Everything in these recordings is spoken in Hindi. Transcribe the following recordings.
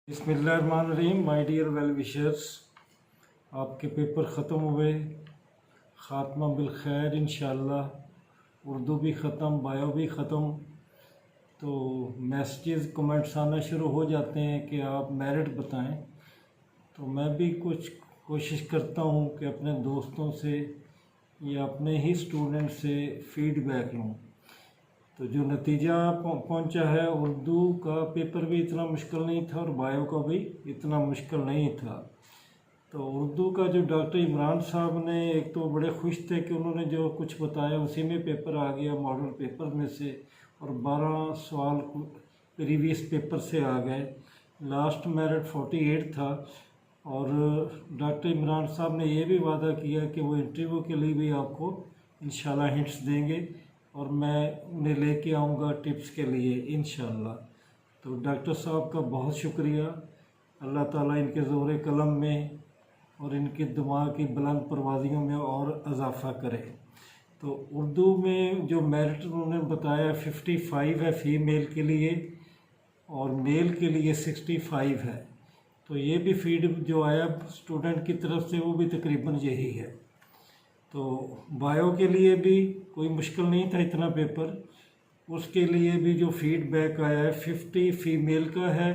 बिस्मिल्लाहिर्रहमानिर्रहीम। माय डियर वेल विशर्स, आपके पेपर ख़त्म हुए, ख़ात्मा बिल खैर इंशाअल्लाह। उर्दू भी ख़त्म, बायो भी ख़त्म। तो मैसेजेस कमेंट्स आना शुरू हो जाते हैं कि आप मेरिट बताएं। तो मैं भी कुछ कोशिश करता हूं कि अपने दोस्तों से या अपने ही स्टूडेंट से फ़ीडबैक लूं। तो जो नतीजा पहुंचा है, उर्दू का पेपर भी इतना मुश्किल नहीं था और बायो का भी इतना मुश्किल नहीं था। तो उर्दू का जो डॉक्टर इमरान साहब ने, एक तो बड़े खुश थे कि उन्होंने जो कुछ बताया उसी में पेपर आ गया मॉडल पेपर में से, और 12 सवाल प्रीवियस पेपर से आ गए। लास्ट मेरिट 48 था। और डॉक्टर इमरान साहब ने ये भी वादा किया कि वो इंटरव्यू के लिए भी आपको इंशाल्लाह हिंट्स देंगे और मैं उन्हें लेके आऊँगा टिप्स के लिए इंशाल्लाह। तो डॉक्टर साहब का बहुत शुक्रिया। अल्लाह ताला इनके ज़ोर कलम में और इनके दिमाग की बुलंद परवाज़ियों में और इजाफ़ा करे। तो उर्दू में जो मेरिट उन्होंने बताया 55 है फ़ीमेल के लिए और मेल के लिए 65 है। तो ये भी फीड जो आया स्टूडेंट की तरफ से वो भी तकरीबन यही है। तो बायो के लिए भी कोई मुश्किल नहीं था इतना पेपर, उसके लिए भी जो फीडबैक आया है 50 फीमेल का है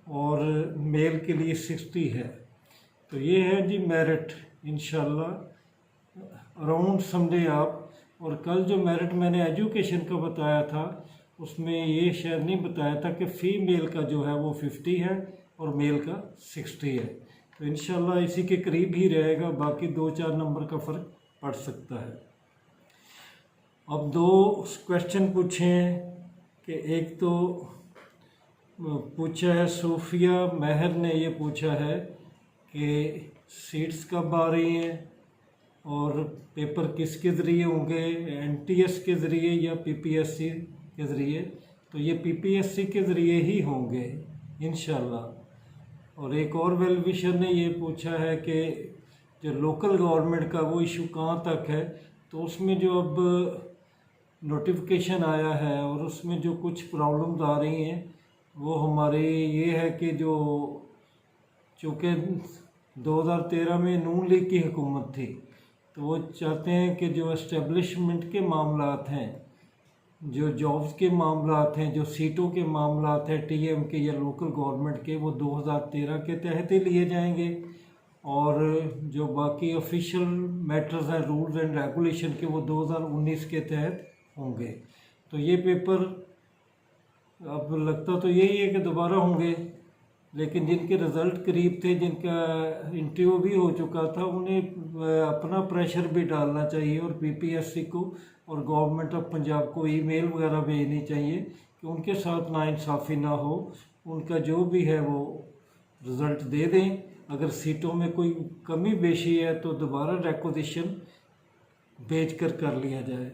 और मेल के लिए 60 है। तो ये है जी मेरिट इंशाल्लाह अराउंड समझे आप। और कल जो मेरिट मैंने एजुकेशन का बताया था उसमें ये शायद नहीं बताया था कि फ़ीमेल का जो है वो 50 है और मेल का 60 है। तो इंशाल्लाह इसी के करीब ही रहेगा, बाकी 2-4 नंबर का फ़र्क पड़ सकता है। अब 2 क्वेश्चन पूछे हैं कि एक तो पूछा है सूफिया महर ने, ये पूछा है कि सीट्स कब आ रही हैं और पेपर किसके ज़रिए होंगे, एनटीएस के ज़रिए या पीपीएससी के ज़रिए। तो ये पीपीएससी के ज़रिए ही होंगे इंशाल्लाह। और एक और वेल विशर ने ये पूछा है कि जो लोकल गवर्नमेंट का वो इशू कहाँ तक है। तो उसमें जो अब नोटिफिकेशन आया है और उसमें जो कुछ प्रॉब्लम्स आ रही हैं वो हमारे ये है कि जो चूँकि 2013 में नून लीग की हुकूमत थी, तो वो चाहते हैं कि जो एस्टेब्लिशमेंट के मामलात हैं, जो जॉब्स के मामलात हैं, जो सीटों के मामलात हैं टीएम के या लोकल गवर्नमेंट के, वो 2013 के तहत ही लिए जाएंगे। और जो बाकी ऑफिशियल मैटर्स हैं रूल्स एंड रेगुलेशन के, वो 2019 के तहत होंगे। तो ये पेपर अब लगता तो यही है कि दोबारा होंगे, लेकिन जिनके रिज़ल्ट करीब थे, जिनका इंटरव्यू भी हो चुका था, उन्हें अपना प्रेशर भी डालना चाहिए और पीपीएससी को और गवर्नमेंट ऑफ पंजाब को ईमेल वगैरह भेजनी चाहिए कि उनके साथ नाइंसाफ़ी ना हो, उनका जो भी है वो रिज़ल्ट दे दें। अगर सीटों में कोई कमी बेशी है तो दोबारा रिक्वेजिशन भेज कर लिया जाए।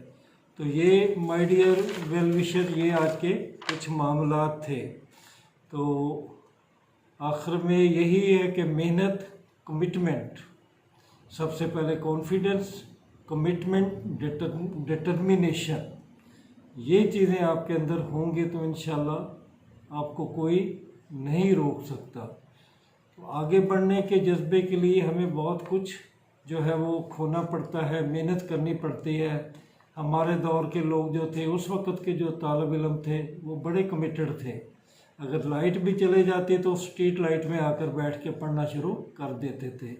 तो ये माय डियर वेल विशर, ये आज के कुछ मामलात थे। तो आखिर में यही है कि मेहनत, कमिटमेंट, सबसे पहले कॉन्फिडेंस, कमिटमेंट, डिटर्मिनेशन, ये चीज़ें आपके अंदर होंगे तो इंशाल्लाह आपको कोई नहीं रोक सकता। तो आगे बढ़ने के जज्बे के लिए हमें बहुत कुछ जो है वो खोना पड़ता है, मेहनत करनी पड़ती है। हमारे दौर के लोग जो थे, उस वक़्त के जो तालिब इल्म थे, वो बड़े कमिटेड थे। अगर लाइट भी चले जाती तो स्ट्रीट लाइट में आकर बैठ के पढ़ना शुरू कर देते थे।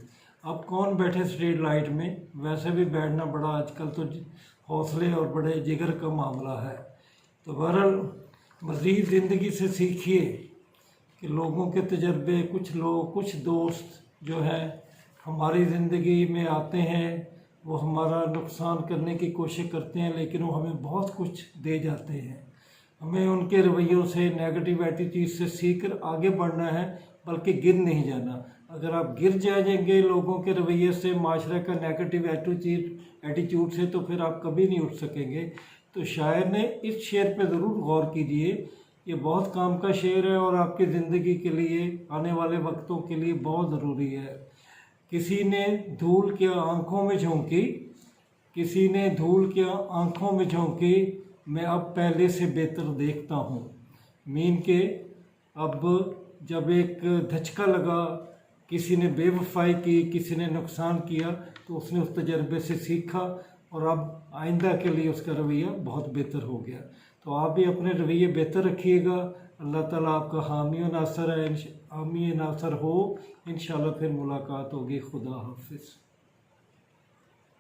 अब कौन बैठे स्ट्रीट लाइट में, वैसे भी बैठना बड़ा आजकल तो हौसले और बड़े जिगर का मामला है। तो बहरहाल मज़ीद ज़िंदगी से सीखिए कि लोगों के तजर्बे, कुछ लोग, कुछ दोस्त जो है हमारी ज़िंदगी में आते हैं, वो हमारा नुकसान करने की कोशिश करते हैं, लेकिन वो हमें बहुत कुछ दे जाते हैं। हमें उनके रवैयों से, नेगेटिव एटीट्यूड से सीख कर आगे बढ़ना है, बल्कि गिर नहीं जाना। अगर आप गिर जाएंगे लोगों के रवैये से, माशरे का नेगेटिव एटीट्यूड से, तो फिर आप कभी नहीं उठ सकेंगे। तो शायर ने इस शेर पे ज़रूर गौर कीजिए, ये बहुत काम का शेर है और आपकी ज़िंदगी के लिए, आने वाले वक्तों के लिए बहुत ज़रूरी है। किसी ने धूल क्या आँखों में झोंकी, किसी ने धूल क्या आँखों में झोंकी, मैं अब पहले से बेहतर देखता हूँ। मीन के अब जब एक धचका लगा, किसी ने बेवफाई की, किसी ने नुकसान किया, तो उसने उस तजर्बे से सीखा और अब आइंदा के लिए उसका रवैया बहुत बेहतर हो गया। तो आप भी अपने रवैये बेहतर रखिएगा। अल्लाह ताला आपका हामी व नासर है, हामी नासर हो। इंशाल्लाह फिर मुलाकात होगी। खुदा हाफिज़।